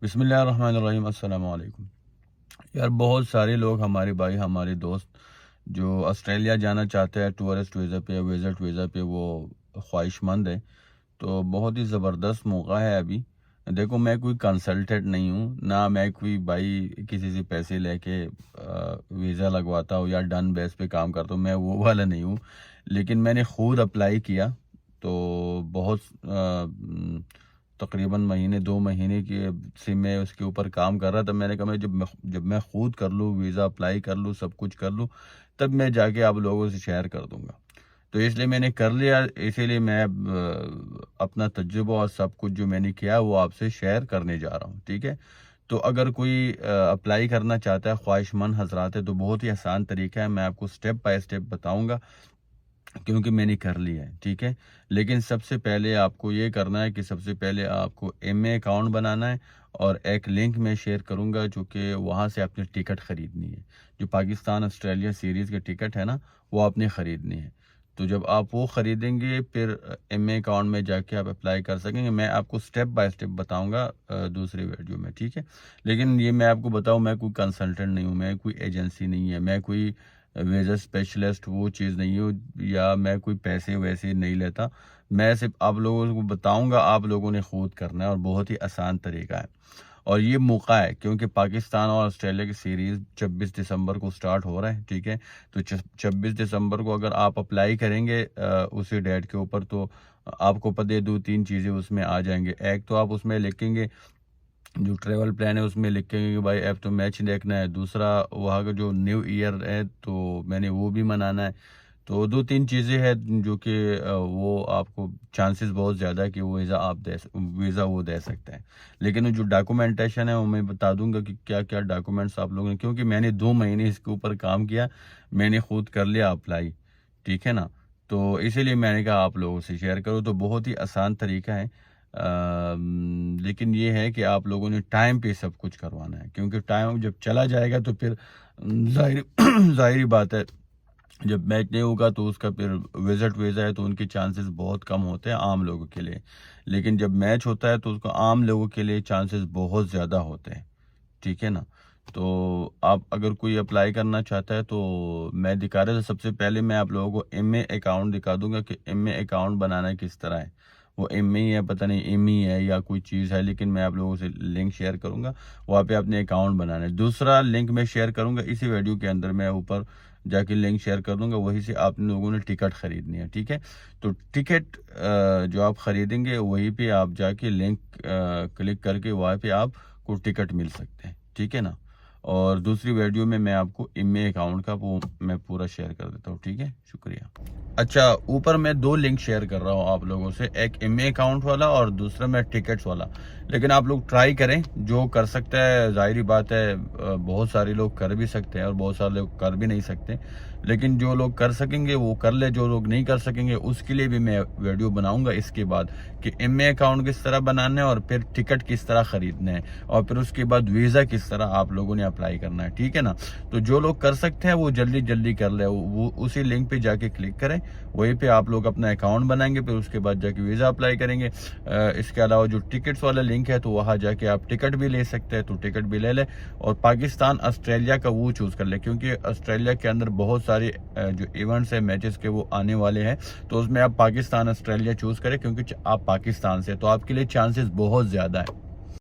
بسم اللہ الرحمن الرحیم۔ السلام علیکم یار، بہت سارے لوگ ہمارے بھائی ہمارے دوست جو آسٹریلیا جانا چاہتے ہیں ٹورسٹ ویزا پہ یا وزٹ ویزا پہ، وہ خواہش مند ہے۔ تو بہت ہی زبردست موقع ہے ابھی۔ دیکھو، میں کوئی کنسلٹنٹ نہیں ہوں، نہ میں کوئی بھائی کسی سے پیسے لے کے ویزا لگواتا ہوں یا ڈن بیس پہ کام کرتا ہوں، میں وہ والا نہیں ہوں۔ لیکن میں نے خود اپلائی کیا، تو بہت تقریباً مہینے 2 مہینے کے سے میں اس کے اوپر کام کر رہا تھا۔ میں نے کہا جب میں خود کر لوں، ویزا اپلائی کر لوں، سب کچھ کر لوں، تب میں جا کے آپ لوگوں سے شیئر کر دوں گا۔ تو اس لیے میں نے کر لیا، اسی لیے میں اپنا تجربہ اور سب کچھ جو میں نے کیا وہ آپ سے شیئر کرنے جا رہا ہوں، ٹھیک ہے؟ تو اگر کوئی اپلائی کرنا چاہتا ہے، خواہش مند حضرات ہے، تو بہت ہی آسان طریقہ ہے، میں آپ کو سٹیپ بائی سٹیپ بتاؤں گا، کیونکہ میں نے کر لیا ہے، ٹھیک ہے؟ لیکن سب سے پہلے آپ کو یہ کرنا ہے کہ سب سے پہلے آپ کو ایم اے اکاؤنٹ بنانا ہے، اور ایک لنک میں شیئر کروں گا جو کہ وہاں سے آپ نے ٹکٹ خریدنی ہے۔ جو پاکستان آسٹریلیا سیریز کے ٹکٹ ہے نا، وہ آپ نے خریدنی ہے۔ تو جب آپ وہ خریدیں گے، پھر ایم اے اکاؤنٹ میں جا کے آپ اپلائی کر سکیں گے۔ میں آپ کو سٹیپ بائی سٹیپ بتاؤں گا دوسرے ویڈیو میں، ٹھیک ہے؟ لیکن یہ میں آپ کو بتاؤں، میں کوئی کنسلٹنٹ نہیں ہوں، میں کوئی ایجنسی نہیں ہے، میں کوئی ویزا اسپیشلسٹ وہ چیز نہیں ہوں، یا میں کوئی پیسے ویسے نہیں لیتا۔ میں صرف آپ لوگوں کو بتاؤں گا، آپ لوگوں نے خود کرنا ہے، اور بہت ہی آسان طریقہ ہے۔ اور یہ موقع ہے کیونکہ پاکستان اور آسٹریلیا کی سیریز 26 دسمبر کو سٹارٹ ہو رہا ہے، ٹھیک ہے؟ تو 26 دسمبر کو اگر آپ اپلائی کریں گے اسی ڈیٹ کے اوپر، تو آپ کو پتہ ہے 2-3 چیزیں اس میں آ جائیں گے۔ ایک تو آپ اس میں لکھیں گے جو ٹریول پلان ہے، اس میں لکھیں گے کہ بھائی ایف تو میچ دیکھنا ہے۔ دوسرا، وہاں کا جو نیو ایئر ہے تو میں نے وہ بھی منانا ہے۔ تو 2-3 چیزیں ہیں جو کہ وہ آپ کو چانسز بہت زیادہ ہے کہ وہ ویزا وہ دے سکتے ہیں۔ لیکن جو ڈاکومنٹیشن ہے وہ میں بتا دوں گا کہ کیا کیا ڈاکومنٹس آپ لوگوں نے، کیونکہ میں نے 2 مہینے اس کے اوپر کام کیا، میں نے خود کر لیا اپلائی، ٹھیک ہے نا؟ تو اسی لیے میں نے کہا آپ لوگوں سے شیئر کرو۔ تو بہت ہی آسان طریقہ ہے، لیکن یہ ہے کہ آپ لوگوں نے ٹائم پہ سب کچھ کروانا ہے، کیونکہ ٹائم جب چلا جائے گا تو پھر ظاہری بات ہے، جب میچ نہیں ہوگا تو اس کا پھر وزٹ ویزا ہے تو ان کے چانسز بہت کم ہوتے ہیں عام لوگوں کے لیے۔ لیکن جب میچ ہوتا ہے تو اس کو عام لوگوں کے لیے چانسز بہت زیادہ ہوتے ہیں، ٹھیک ہے نا؟ تو آپ اگر کوئی اپلائی کرنا چاہتا ہے تو میں دکھا رہا تھا، سب سے پہلے میں آپ لوگوں کو ایم اے اکاؤنٹ دکھا دوں گا کہ ایم اے اکاؤنٹ بنانا کس طرح ہے۔ وہ ایم اے ہے، پتہ نہیں ایم ای ہے یا کوئی چیز ہے، لیکن میں آپ لوگوں سے لنک شیئر کروں گا، وہاں پہ اپنے اکاؤنٹ بنانا ہے۔ دوسرا لنک میں شیئر کروں گا اسی ویڈیو کے اندر، میں اوپر جا کے لنک شیئر کر دوں گا، وہی سے آپ لوگوں نے ٹکٹ خریدنی ہے، ٹھیک ہے؟ تو ٹکٹ جو آپ خریدیں گے وہیں پہ آپ جا کے لنک کلک کر کے وہاں پہ آپ کو ٹکٹ مل سکتے ہیں، ٹھیک ہے نا؟ اور دوسری ویڈیو میں میں آپ کو ایم اے اکاؤنٹ کا وہ میں پورا شیئر کر دیتا ہوں، ٹھیک ہے؟ شکریہ۔ اچھا، اوپر میں 2 لنک شیئر کر رہا ہوں آپ لوگوں سے، ایک ایم اے اکاؤنٹ والا اور دوسرا میں ٹکٹس والا۔ لیکن آپ لوگ ٹرائی کریں، جو کر سکتا ہے، ظاہری بات ہے بہت سارے لوگ کر بھی سکتے ہیں اور بہت سارے لوگ کر بھی نہیں سکتے، لیکن جو لوگ کر سکیں گے وہ کر لے، جو لوگ نہیں کر سکیں گے اس کے لیے بھی میں ویڈیو بناؤں گا اس کے بعد، کہ ایم اے اکاؤنٹ کس طرح بنانا ہے اور پھر ٹکٹ کس طرح خریدنا ہے، اور پھر اس کے بعد ویزا کس طرح آپ لوگوں نے اپلائی کرنا ہے، ٹھیک ہے نا؟ تو جو لوگ کر سکتے ہیں وہ جلدی جلدی کر لے، وہ اسی لنک پہ جا کے کلک کریں، وہیں پہ آپ لوگ اپنا اکاؤنٹ بنائیں گے، پھر اس کے بعد جا کے ویزا اپلائی کریں گے۔ اس کے علاوہ جو ٹکٹس والا لنک ہے تو وہاں جا کے آپ ٹکٹ بھی لے سکتے ہیں، تو ٹکٹ بھی لے لیں، اور پاکستان آسٹریلیا کا وہ چوز کر لیں، کیونکہ آسٹریلیا کے اندر بہت سارے جو ایونٹس ہیں میچز کے وہ آنے والے ہیں، تو اس میں آپ پاکستان آسٹریلیا چوز کریں، کیونکہ آپ پاکستان سے، تو آپ کے لیے چانسز بہت زیادہ ہیں۔